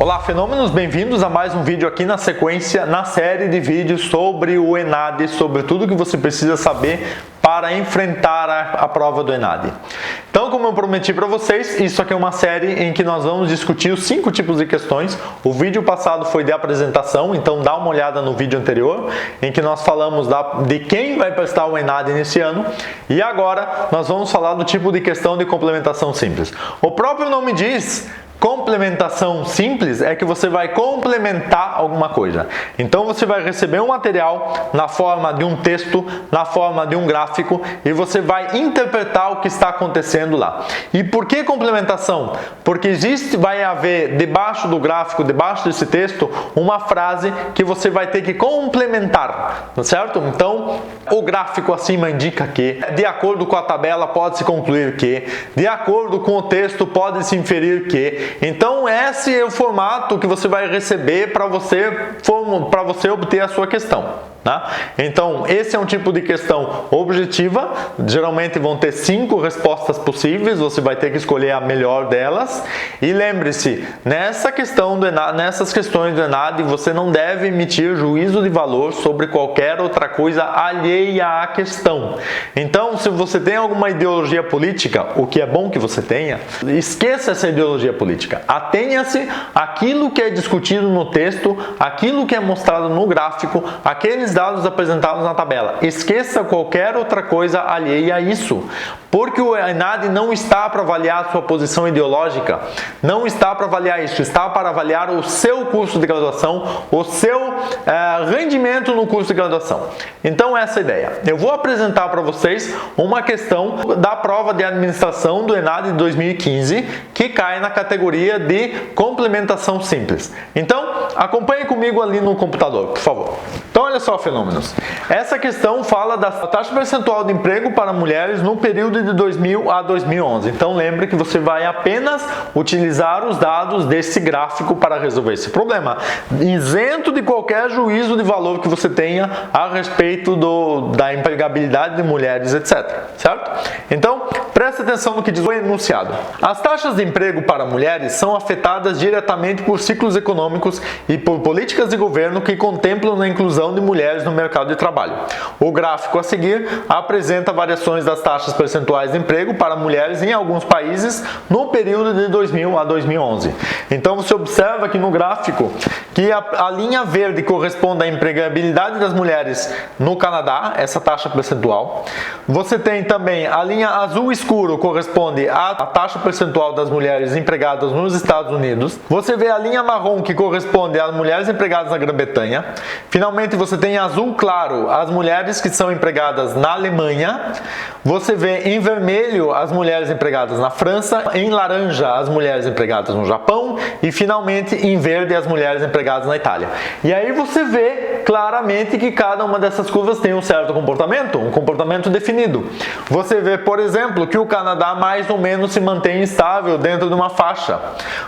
Olá, fenômenos, bem-vindos a mais um vídeo aqui na sequência, na série de vídeos sobre o ENADE, sobre tudo que você precisa saber para enfrentar a prova do ENADE. Então, como eu prometi para vocês, isso aqui é uma série em que nós vamos discutir os 5 tipos de questões. O vídeo passado foi de apresentação, então dá uma olhada no vídeo anterior, em que nós falamos de quem vai prestar o ENADE nesse ano. E agora nós vamos falar do tipo de questão de complementação simples. O próprio nome diz... Complementação simples é que você vai complementar alguma coisa. Então você vai receber um material na forma de um texto, na forma de um gráfico e você vai interpretar o que está acontecendo lá. E por que complementação? Porque vai haver debaixo do gráfico, debaixo desse texto, uma frase que você vai ter que complementar, tá certo? Então o gráfico acima indica que, de acordo com a tabela pode-se concluir que, de acordo com o texto pode-se inferir que. Então esse é o formato que você vai receber para você obter a sua questão. Tá? Então esse é um tipo de questão objetiva, geralmente vão ter 5 respostas possíveis, você vai ter que escolher a melhor delas. E lembre-se, nessas questões do ENADE você não deve emitir juízo de valor sobre qualquer outra coisa alheia à questão. Então se você tem alguma ideologia política, o que é bom que você tenha, esqueça essa ideologia política. Atenha-se àquilo que é discutido no texto, aquilo que é mostrado no gráfico, aqueles dados apresentados na tabela. Esqueça qualquer outra coisa alheia a isso, porque o ENADE não está para avaliar a sua posição ideológica, não está para avaliar isso, está para avaliar o seu curso de graduação, o seu rendimento no curso de graduação. Então essa é a ideia. Eu vou apresentar para vocês uma questão da prova de administração do ENADE de 2015, que cai na categoria de complementação simples. Então acompanhe comigo ali no computador, por favor. Então olha só, fenômenos. Essa questão fala da taxa percentual de emprego para mulheres no período de 2000 a 2011. Então lembre que você vai apenas utilizar os dados desse gráfico para resolver esse problema, isento de qualquer juízo de valor que você tenha a respeito da empregabilidade de mulheres, etc. Certo? Então, preste atenção no que diz o enunciado. As taxas de emprego para mulheres são afetadas diretamente por ciclos econômicos e por políticas de governo que contemplam a inclusão de mulheres no mercado de trabalho. O gráfico a seguir apresenta variações das taxas percentuais de emprego para mulheres em alguns países no período de 2000 a 2011. Então você observa aqui no gráfico que a linha verde corresponde à empregabilidade das mulheres no Canadá, essa taxa percentual. Você tem também a linha azul escuro, corresponde à taxa percentual das mulheres empregadas nos Estados Unidos. Você vê a linha marrom, que corresponde às mulheres empregadas na Grã-Bretanha. Finalmente você tem azul claro as mulheres que são empregadas na Alemanha. Você vê em vermelho as mulheres empregadas na França, em laranja as mulheres empregadas no Japão e finalmente em verde as mulheres empregadas na Itália. E aí você vê claramente que cada uma dessas curvas tem um certo comportamento, um comportamento definido. Você vê, por exemplo, que o Canadá mais ou menos se mantém estável dentro de uma faixa.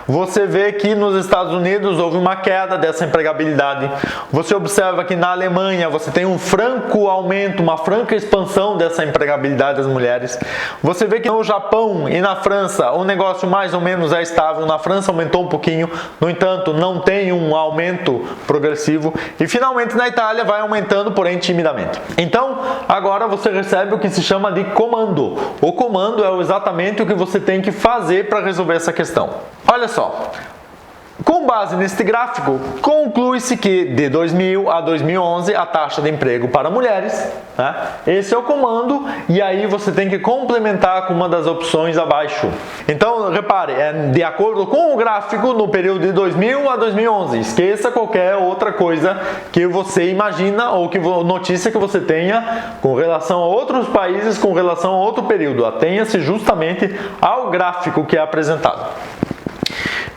Você vê que nos Estados Unidos houve uma queda dessa empregabilidade. Você observa que na Alemanha você tem um franco aumento, uma franca expansão dessa empregabilidade das mulheres. Você vê que no Japão e na França o negócio mais ou menos é estável. Na França aumentou um pouquinho, no entanto não tem um aumento progressivo. E finalmente na Itália vai aumentando, porém timidamente. Então agora você recebe o que se chama de comando. O comando é exatamente o que você tem que fazer para resolver essa questão. Olha só. Com base neste gráfico, conclui-se que de 2000 a 2011 a taxa de emprego para mulheres, né? Esse é o comando e aí você tem que complementar com uma das opções abaixo. Então, repare, é de acordo com o gráfico no período de 2000 a 2011. Esqueça qualquer outra coisa que você imagina ou que notícia que você tenha com relação a outros países, com relação a outro período. Atenha-se justamente ao gráfico que é apresentado.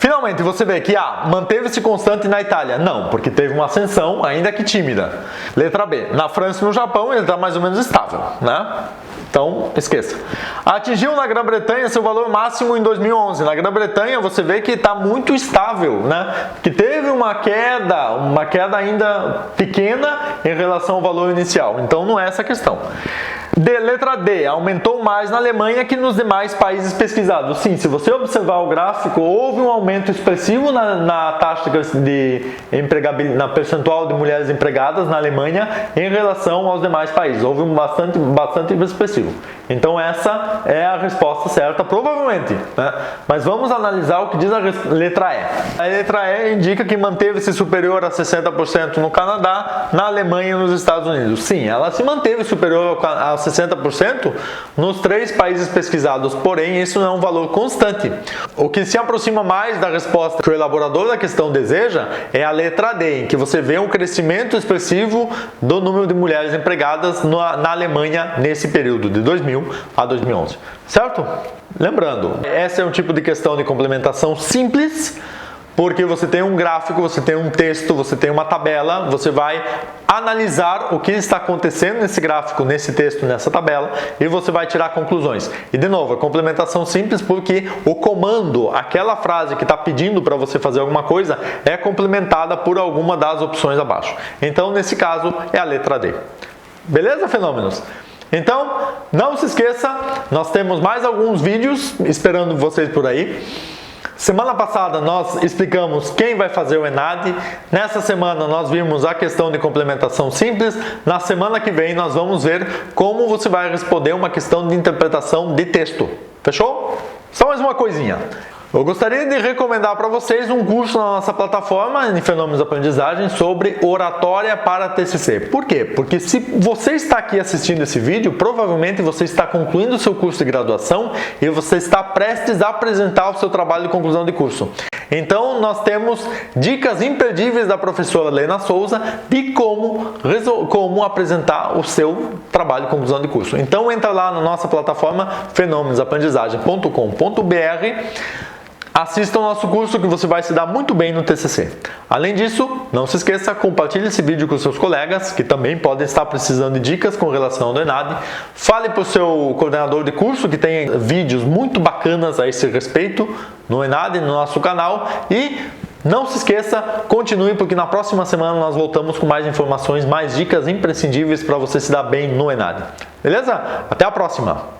Finalmente, você vê que manteve-se constante na Itália. Não, porque teve uma ascensão, ainda que tímida. Letra B. Na França e no Japão ele está mais ou menos estável, né? Então, esqueça. Atingiu na Grã-Bretanha seu valor máximo em 2011. Na Grã-Bretanha você vê que está muito estável, né? Que teve uma queda ainda pequena em relação ao valor inicial. Então, não é essa a questão. Letra D, aumentou mais na Alemanha que nos demais países pesquisados. Sim, se você observar o gráfico, houve um aumento expressivo na taxa de empregabilidade, na percentual de mulheres empregadas na Alemanha em relação aos demais países. Houve um bastante expressivo. Então essa é a resposta certa, provavelmente, né? Mas vamos analisar o que diz a letra E. A letra E indica que manteve-se superior a 60% no Canadá, na Alemanha e nos Estados Unidos. Sim, ela se manteve superior a 60% nos 3 países pesquisados, porém isso não é um valor constante. O que se aproxima mais da resposta que o elaborador da questão deseja é a letra D, em que você vê um crescimento expressivo do número de mulheres empregadas na Alemanha nesse período de 2000 a 2011, certo? Lembrando, esse é um tipo de questão de complementação simples, porque você tem um gráfico, você tem um texto, você tem uma tabela, você vai analisar o que está acontecendo nesse gráfico, nesse texto, nessa tabela, e você vai tirar conclusões. E de novo, a complementação simples porque o comando, aquela frase que está pedindo para você fazer alguma coisa, é complementada por alguma das opções abaixo. Então, nesse caso, é a letra D. Beleza, fenômenos? Então, não se esqueça, nós temos mais alguns vídeos esperando vocês por aí. Semana passada nós explicamos quem vai fazer o ENAD. Nessa semana nós vimos a questão de complementação simples. Na semana que vem nós vamos ver como você vai responder uma questão de interpretação de texto. Fechou? Só mais uma coisinha. Eu gostaria de recomendar para vocês um curso na nossa plataforma em Fenômenos da Aprendizagem sobre oratória para TCC. Por quê? Porque se você está aqui assistindo esse vídeo, provavelmente você está concluindo o seu curso de graduação e você está prestes a apresentar o seu trabalho de conclusão de curso. Então, nós temos dicas imperdíveis da professora Lena Souza de como apresentar o seu trabalho de conclusão de curso. Então, entra lá na nossa plataforma fenomenosdaprendizagem.com.br. Assista o nosso curso que você vai se dar muito bem no TCC. Além disso, não se esqueça, compartilhe esse vídeo com seus colegas que também podem estar precisando de dicas com relação ao ENAD. Fale para o seu coordenador de curso que tem vídeos muito bacanas a esse respeito no ENAD, no nosso canal. E não se esqueça, continue porque na próxima semana nós voltamos com mais informações, mais dicas imprescindíveis para você se dar bem no ENAD. Beleza? Até a próxima!